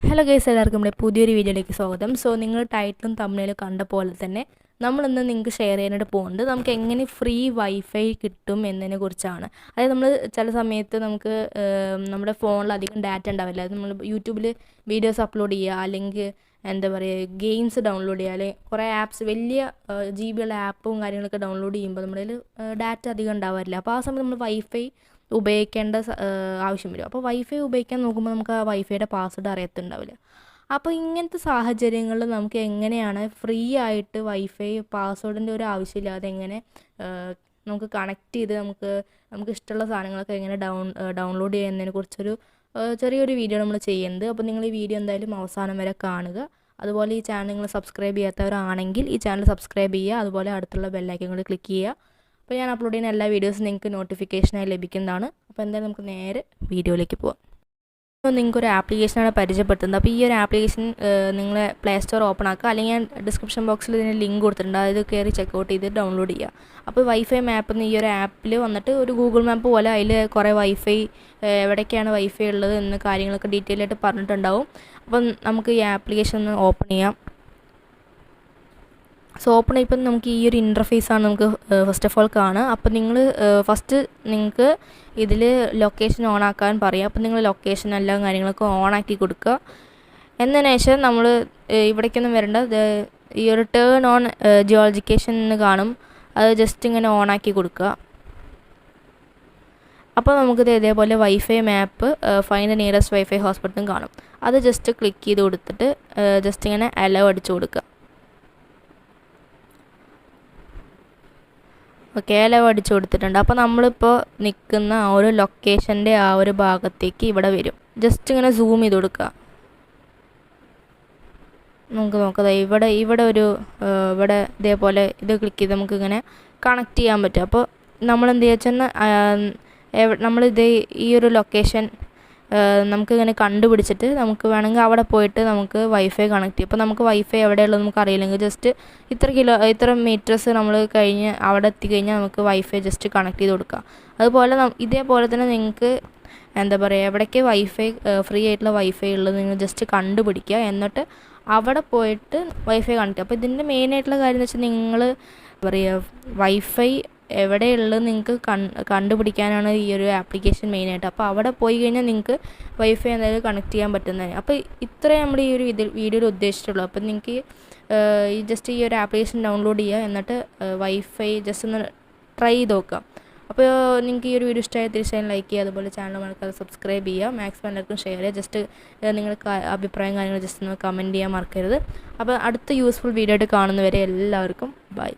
Hello guys, എല്ലാവർക്കും നമ്മുടെ പുതിയൊരു വീഡിയോയിലേക്ക് സ്വാഗതം. സോ നിങ്ങൾ ടൈറ്റിലും തമ്മിലും കണ്ട പോലെ തന്നെ നമ്മളിന്ന് നിങ്ങൾക്ക് ഷെയർ ചെയ്യാനായിട്ട് പോകുന്നത് നമുക്ക് എങ്ങനെ ഫ്രീ വൈഫൈ കിട്ടും എന്നതിനെ കുറിച്ചാണ്. അതായത് നമ്മൾ ചില സമയത്ത് നമുക്ക് നമ്മുടെ ഫോണിൽ അധികം ഡാറ്റ ഉണ്ടാവില്ല. അത് നമ്മൾ യൂട്യൂബിൽ വീഡിയോസ് അപ്ലോഡ് ചെയ്യുക, അല്ലെങ്കിൽ എന്താ പറയുക, ഗെയിംസ് ഡൗൺലോഡ് ചെയ്യുക, അല്ലെങ്കിൽ കുറേ ആപ്സ്, വലിയ GB ഉള്ള ആപ്പും കാര്യങ്ങളൊക്കെ ഡൗൺലോഡ് ചെയ്യുമ്പോൾ നമ്മുടെ കയ്യിൽ ഡാറ്റ അധികം ഉണ്ടാവാറില്ല. അപ്പോൾ ആ സമയത്ത് നമ്മൾ വൈഫൈ ഉപയോഗിക്കേണ്ട ആവശ്യം വരും. അപ്പോൾ വൈഫൈ ഉപയോഗിക്കാൻ നോക്കുമ്പോൾ നമുക്ക് ആ വൈഫൈയുടെ പാസ്വേഡ് അറിയത്തുണ്ടാവില്ല. അപ്പോൾ ഇങ്ങനത്തെ സാഹചര്യങ്ങളിൽ നമുക്ക് എങ്ങനെയാണ് ഫ്രീ ആയിട്ട് വൈഫൈ പാസ്വേഡിൻ്റെ ഒരു ആവശ്യമില്ലാതെ എങ്ങനെ നമുക്ക് കണക്ട് ചെയ്ത് നമുക്ക് ഇഷ്ടമുള്ള സാധനങ്ങളൊക്കെ എങ്ങനെ ഡൗൺലോഡ് ചെയ്യുന്നതിനെ കുറിച്ചൊരു ചെറിയൊരു വീഡിയോ നമ്മൾ ചെയ്യുന്നത്. അപ്പോൾ നിങ്ങൾ ഈ വീഡിയോ എന്തായാലും അവസാനം വരെ കാണുക. അതുപോലെ ഈ ചാനൽ നിങ്ങൾ സബ്സ്ക്രൈബ് ചെയ്യാത്തവരാണെങ്കിൽ ഈ ചാനൽ സബ്സ്ക്രൈബ് ചെയ്യുക. അതുപോലെ അടുത്തുള്ള ബെല്ലൈക്കൺ കൂടി ക്ലിക്ക് ചെയ്യുക. അപ്പോൾ ഞാൻ അപ്ലോഡ് ചെയ്യുന്ന എല്ലാ വീഡിയോസും നിങ്ങൾക്ക് നോട്ടിഫിക്കേഷനായി ലഭിക്കുന്നതാണ്. അപ്പോൾ എന്തായാലും നമുക്ക് നേരെ വീഡിയോയിലേക്ക് പോകാം. അപ്പോൾ നിങ്ങൾക്കൊരു ആപ്ലിക്കേഷനാണ് പരിചയപ്പെടുത്തുന്നത്. അപ്പോൾ ഈ ഒരു ആപ്ലിക്കേഷൻ നിങ്ങൾ പ്ലേ സ്റ്റോർ ഓപ്പൺ ആക്കുക, അല്ലെങ്കിൽ ഞാൻ ഡിസ്ക്രിപ്ഷൻ ബോക്സിൽ ഇതിന് ലിങ്ക് കൊടുത്തിട്ടുണ്ട്. അത് കയറി ചെക്കൗട്ട് ചെയ്ത് ഡൗൺലോഡ് ചെയ്യുക. അപ്പോൾ വൈഫൈ മാപ്പ് എന്ന് ഈ ഒരു ആപ്പിൽ വന്നിട്ട് ഒരു ഗൂഗിൾ മാപ്പ് പോലെ അതിൽ കുറേ വൈഫൈ, എവിടേക്കാണ് വൈഫൈ ഉള്ളത് എന്ന് കാര്യങ്ങളൊക്കെ ഡീറ്റെയിൽ ആയിട്ട് പറഞ്ഞിട്ടുണ്ടാവും. അപ്പം നമുക്ക് ഈ ആപ്ലിക്കേഷൻ ഒന്ന് ഓപ്പൺ ചെയ്യാം. സോ ഓപ്പൺ ഇപ്പം നമുക്ക് ഈ ഒരു ഇൻ്റർഫേസാണ് നമുക്ക് ഫസ്റ്റ് ഓഫ് ഓൾ കാണുക. അപ്പോൾ നിങ്ങൾ ഫസ്റ്റ് നിങ്ങൾക്ക് ഇതിൽ ലൊക്കേഷൻ ഓൺ ആക്കാൻ പറയാം. അപ്പോൾ നിങ്ങൾ ലൊക്കേഷൻ എല്ലാ കാര്യങ്ങളൊക്കെ ഓൺ ആക്കി കൊടുക്കുക. എന്നതിന് ശേഷം നമ്മൾ ഇവിടേക്കൊന്നും വരേണ്ട, ഈ ഒരു ടേൺ ഓൺ ജിയോളജിക്കേഷൻ എന്ന് കാണും, അത് ജസ്റ്റ് ഇങ്ങനെ ഓൺ ആക്കി കൊടുക്കുക. അപ്പോൾ നമുക്കിത് ഇതേപോലെ വൈഫൈ മാപ്പ് ഫൈൻഡ് നിയറസ്റ്റ് വൈഫൈ ഹോസ്പിറ്റലും കാണും. അത് ജസ്റ്റ് ക്ലിക്ക് ചെയ്ത് കൊടുത്തിട്ട് ജസ്റ്റ് ഇങ്ങനെ അലോ അടിച്ചു കൊടുക്കുക. ഓക്കെ, അലോ അടിച്ചു കൊടുത്തിട്ടുണ്ട്. അപ്പോൾ നമ്മളിപ്പോൾ നിൽക്കുന്ന ആ ഒരു ലൊക്കേഷൻ്റെ ആ ഒരു ഭാഗത്തേക്ക് ഇവിടെ വരും. ജസ്റ്റ് ഇങ്ങനെ സൂം ചെയ്ത് കൊടുക്കുക. നമുക്ക് നോക്കാം, ഇവിടെ ഒരു ഇവിടെ ഇതേപോലെ ഇത് ക്ലിക്ക് ചെയ്ത് നമുക്കിങ്ങനെ കണക്ട് ചെയ്യാൻ പറ്റും. അപ്പോൾ നമ്മളെന്ത് ചെയ്യുക, നമ്മളിത് ഈ ഒരു ലൊക്കേഷൻ നമുക്കിങ്ങനെ കണ്ടുപിടിച്ചിട്ട് നമുക്ക് വേണമെങ്കിൽ അവിടെ പോയിട്ട് നമുക്ക് വൈഫൈ കണക്ട് ചെയ്യും. അപ്പോൾ നമുക്ക് വൈഫൈ എവിടെയുള്ളത് നമുക്ക് അറിയില്ലെങ്കിൽ ജസ്റ്റ് ഇത്ര മീറ്റേഴ്സ് നമ്മൾ കഴിഞ്ഞ് അവിടെ എത്തിക്കഴിഞ്ഞാൽ നമുക്ക് വൈഫൈ ജസ്റ്റ് കണക്ട് ചെയ്ത് കൊടുക്കാം. അതുപോലെ ഇതേപോലെ തന്നെ നിങ്ങൾക്ക് എന്താ പറയുക, എവിടേക്ക് വൈഫൈ ഫ്രീ ആയിട്ടുള്ള വൈഫൈ ഉള്ളത് നിങ്ങൾ ജസ്റ്റ് കണ്ടുപിടിക്കുക, എന്നിട്ട് അവിടെ പോയിട്ട് വൈഫൈ കണക്ട് ചെയ്യുക. അപ്പോൾ ഇതിൻ്റെ മെയിനായിട്ടുള്ള കാര്യം എന്ന് വെച്ചാൽ നിങ്ങൾ പറയുക വൈഫൈ എവിടെയുള്ളത് നിങ്ങൾക്ക് കണ്ടുപിടിക്കാനാണ് ഈ ഒരു ആപ്ലിക്കേഷൻ മെയിനായിട്ട്. അപ്പോൾ അവിടെ പോയി കഴിഞ്ഞാൽ നിങ്ങൾക്ക് വൈഫൈ എന്തായാലും കണക്ട് ചെയ്യാൻ പറ്റുന്നതാണ്. അപ്പോൾ ഇത്രയും നമ്മുടെ ഈ ഒരു വീഡിയോയിൽ ഉദ്ദേശിച്ചിട്ടുള്ളൂ. അപ്പോൾ നിങ്ങൾക്ക് ജസ്റ്റ് ഈ ഒരു ആപ്ലിക്കേഷൻ ഡൗൺലോഡ് ചെയ്യുക, എന്നിട്ട് വൈഫൈ ജസ്റ്റ് ഒന്ന് ട്രൈ ചെയ്ത് നോക്കുക. അപ്പോൾ നിങ്ങൾക്ക് ഈ ഒരു വീഡിയോ ഇഷ്ടമായി തീർച്ചയായും ലൈക്ക് ചെയ്യുക. അതുപോലെ ചാനൽ മറക്കാതെ സബ്സ്ക്രൈബ് ചെയ്യുക, മാക്സിമം എല്ലാവർക്കും ഷെയർ ചെയ്യുക. ജസ്റ്റ് നിങ്ങൾക്ക് അഭിപ്രായം കാര്യങ്ങൾ ജസ്റ്റ് ഒന്ന് കമൻറ്റ് ചെയ്യാൻ മറക്കരുത്. അപ്പോൾ അടുത്ത യൂസ്ഫുൾ വീഡിയോ ആയിട്ട് കാണുന്നവരെ എല്ലാവർക്കും ബൈ.